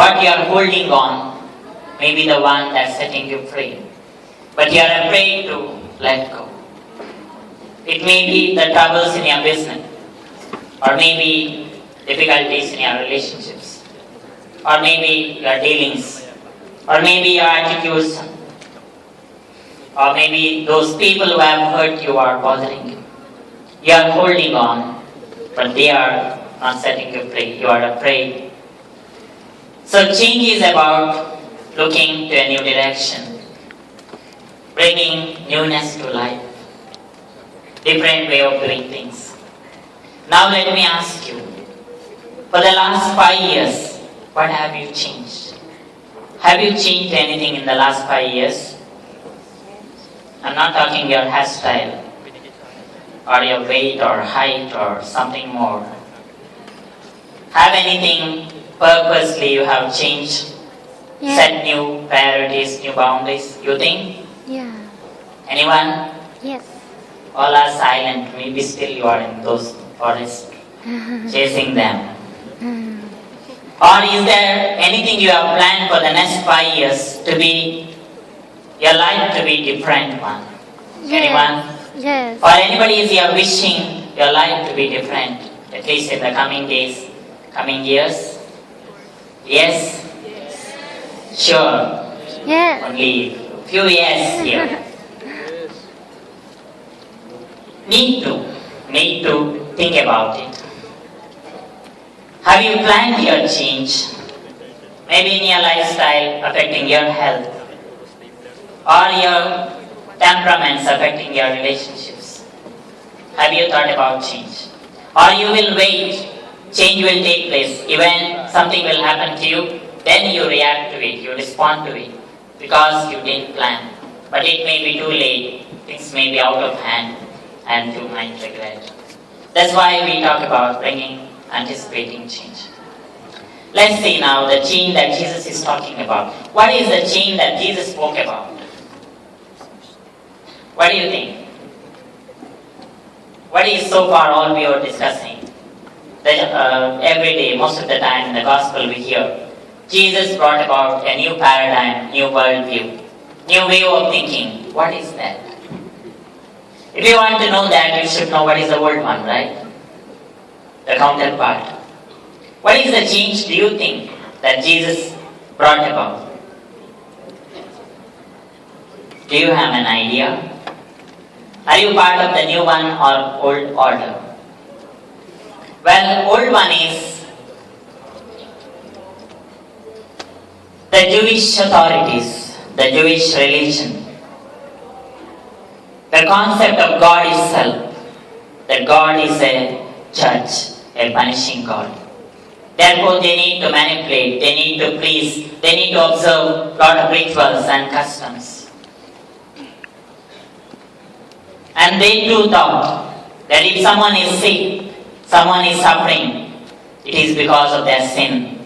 what you are holding on may be the one that's setting you free. But you are afraid to let go. It may be the troubles in your business, or maybe difficulties in your relationships, or maybe your dealings, or maybe your attitudes, or maybe those people who have hurt you are bothering you. You are holding on, but they are not setting you free. You are afraid. So change is about looking to a new direction, bringing newness to life, different way of doing things. Now let me ask you, for the last 5 years, what have you changed? Have you changed anything in the last 5 years? I'm not talking your hairstyle, or your weight or height or something more. Have anything purposely you have changed? Yeah. Set new priorities, new boundaries, you think? Yeah. Anyone? Yes. All are silent, maybe still you are in those forests, chasing them. Or is there anything you have planned for the next 5 years to be, your life to be different one? Anyone? Yes. Or anybody is here wishing your life to be different, at least in the coming days, coming years? Yes? Sure. Yes. Only few yes here. Need to think about it. Have you planned your change? Maybe in your lifestyle affecting your health, or your temperaments affecting your relationships. Have you thought about change? Or you will wait, change will take place, even something will happen to you, then you react to it, you respond to it, because you didn't plan. But it may be too late, things may be out of hand, and you might regret. That's why we talk about anticipating change. Let's see now the change that Jesus is talking about. What is the change that Jesus spoke about? What do you think? What is so far all we are discussing? That every day, most of the time in the gospel we hear, Jesus brought about a new paradigm, new worldview, new way of thinking. What is that? If you want to know that, you should know what is the old one, right? The counterpart. What is the change do you think that Jesus brought about? Do you have an idea? Are you part of the new one or old order? Well, old one is the Jewish authorities, the Jewish religion, the concept of God itself, that God is a judge, a punishing God. Therefore, they need to manipulate, they need to please, they need to observe a lot of rituals and customs. And they too thought that if someone is sick, someone is suffering, it is because of their sin.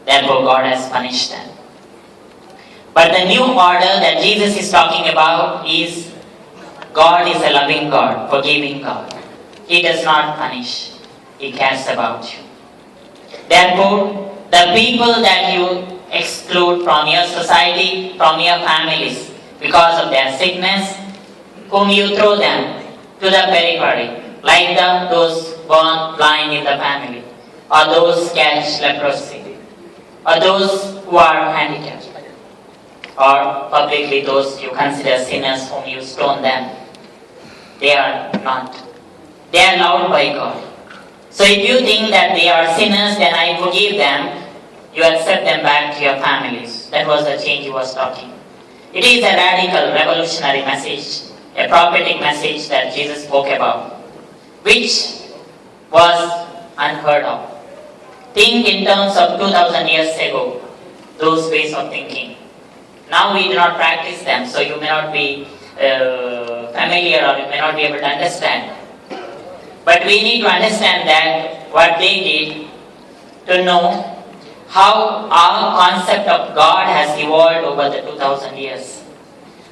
Therefore, God has punished them. But the new order that Jesus is talking about is God is a loving God, forgiving God. He does not punish. He cares about you. Therefore, the people that you exclude from your society, from your families, because of their sickness, whom you throw them to the periphery, like those born blind in the family, or those catch leprosy, or those who are handicapped, or publicly those you consider sinners whom you stone them. They are not. They are loved by God. So if you think that they are sinners, then I forgive them, you accept them back to your families. That was the change he was talking. It is a radical, revolutionary message, a prophetic message that Jesus spoke about, which was unheard of. Think in terms of 2000 years ago, those ways of thinking. Now we do not practice them, so you may not be familiar or you may not be able to understand. But we need to understand that what they did to know how our concept of God has evolved over the 2000 years.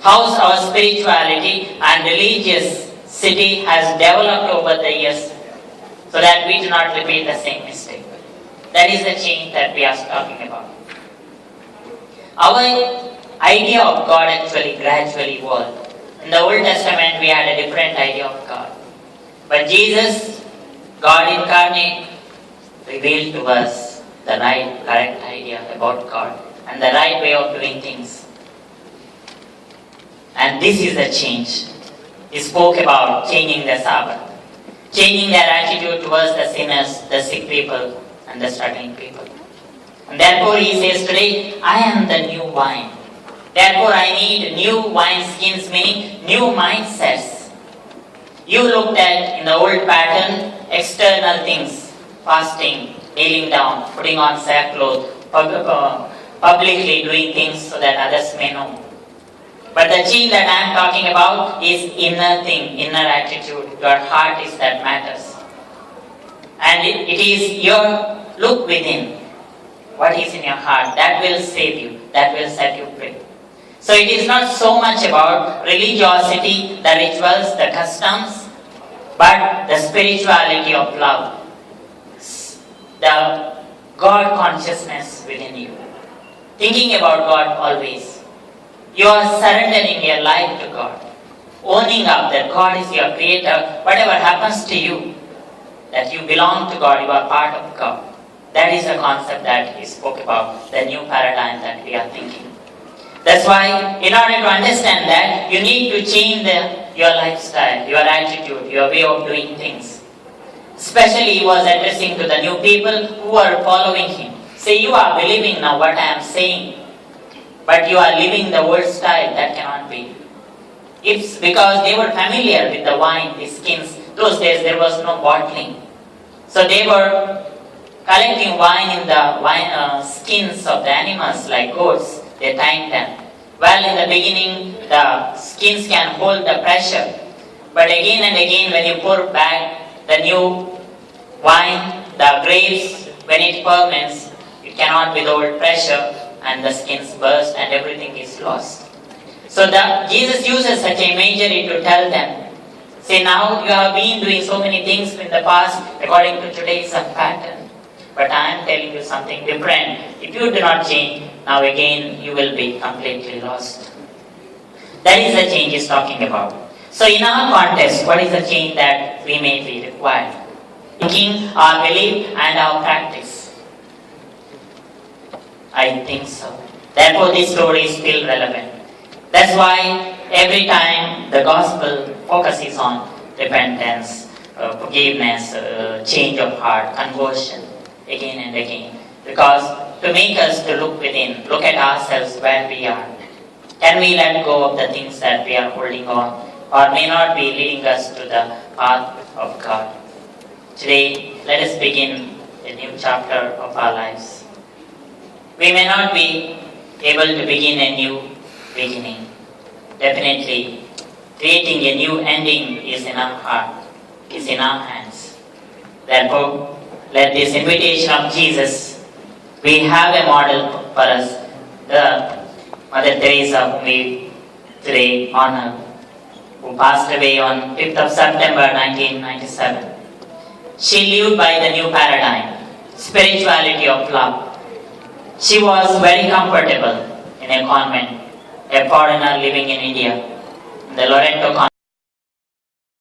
How our spirituality and religious city has developed over the years so that we do not repeat the same mistake. That is the change that we are talking about. Our idea of God actually gradually evolved. In the Old Testament, we had a different idea of God. But Jesus, God incarnate, revealed to us the right, correct idea about God and the right way of doing things. And this is the change. He spoke about changing the Sabbath, changing their attitude towards the sinners, the sick people, and the struggling people. And therefore he says today, I am the new wine. Therefore I need new wine skins, meaning new mindsets. You looked at in the old pattern, external things, fasting, kneeling down, putting on sackcloth, publicly doing things so that others may know. But the change that I am talking about is inner thing, inner attitude. Your heart is that matters. And it is your look within. What is in your heart, that will save you, that will set you free. So it is not so much about religiosity, the rituals, the customs, but the spirituality of love, the God consciousness within you. Thinking about God always. You are surrendering your life to God, owning up that God is your creator. Whatever happens to you, that you belong to God, you are part of God. That is the concept that he spoke about, the new paradigm that we are thinking. That's why, in order to understand that, you need to change your lifestyle, your attitude, your way of doing things. Especially he was addressing to the new people who are following him. Say, you are believing now what I am saying, but you are living the old style. That cannot be. It's because they were familiar with the wine, the skins. Those days there was no bottling. So they were collecting wine in the skins of the animals like goats. They tying them. Well, in the beginning, the skins can hold the pressure. But again and again, when you pour back the new wine, the grapes, when it ferments, it cannot withhold pressure and the skins burst and everything is lost. So Jesus uses such a imagery to tell them, say, now you have been doing so many things in the past according to today's pattern. But I am telling you something different. If you do not change, now again you will be completely lost. That is the change he's talking about. So in our context, what is the change that we may be required? Thinking, our belief and our practice. I think so. Therefore this story is still relevant. That's why every time the gospel focuses on repentance, forgiveness, change of heart, conversion, again and again. Because to make us to look within, look at ourselves where we are. Can we let go of the things that we are holding on or may not be leading us to the path of God? Today, let us begin a new chapter of our lives. We may not be able to begin a new beginning. Definitely, creating a new ending is in our heart, is in our hands. Therefore, let this invitation of Jesus, we have a model for us, the Mother Teresa, whom we today honor, who passed away on 5th of September 1997. She lived by the new paradigm, spirituality of love. She was very comfortable in a convent, a foreigner living in India, in the Loreto convent.